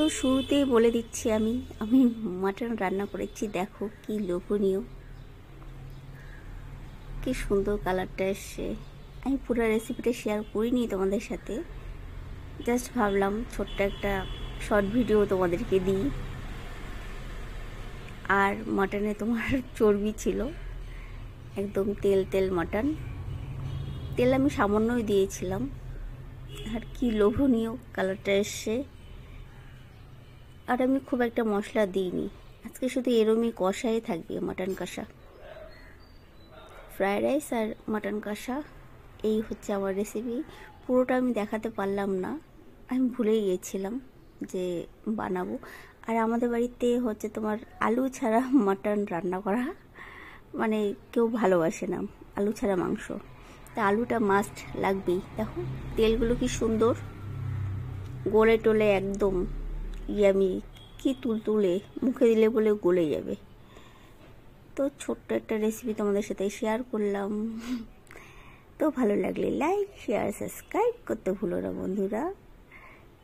তো শুরুতেই বলে দিচ্ছি আমি মাটন রান্না করেছি। দেখো কি লোভনীয়, কি সুন্দর কালারটা এসছে। আমি পুরো রেসিপিটা শেয়ার করিনি তোমাদের সাথে, জাস্ট ভাবলাম ছোট্ট একটা শর্ট ভিডিও তোমাদেরকে দিই। আর মাটনে তোমার চর্বি ছিল, একদম তেল তেল মাটন। তেল আমি সামান্যই দিয়েছিলাম, আর কি লোভনীয় কালারটা এসছে। আর আমি খুব একটা মশলা দিইনি, আজকে শুধু এরমই কষাই থাকবে, মাটন কষা, ফ্রায়েড রাইস আর মাটন কষা। এই হচ্ছে আমার রেসিপি। পুরোটা আমি দেখাতে পারলাম না, আমি ভুলেই গিয়েছিলাম যে বানাবো। আর আমাদের বাড়িতে হচ্ছে তোমার আলু ছাড়া মাটন রান্না করা মানে কেউ ভালোবাসে না, আলু ছাড়া মাংস। তা আলুটা মাস্ট লাগবেই। দেখো তেলগুলো কি সুন্দর গলে টলে, একদম ইয়ামি, কি তুলতুলে, মুখে দিলে বলে গলে যাবে। তো ছোট্ট একটা রেসিপি তোমাদের সাথে শেয়ার করলাম। তো ভালো লাগলে লাইক শেয়ার সাবস্ক্রাইব করতে ভুলো না বন্ধুরা।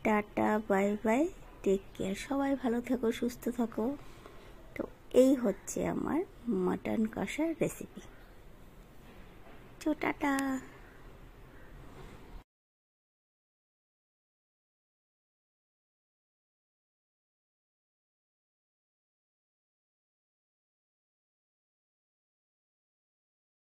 Tata bye bye, take care, সবাই ভালো থাকো, সুস্থ থাকো। তো এই হচ্ছে আমার মাটন কষার রেসিপি। তো টাটা।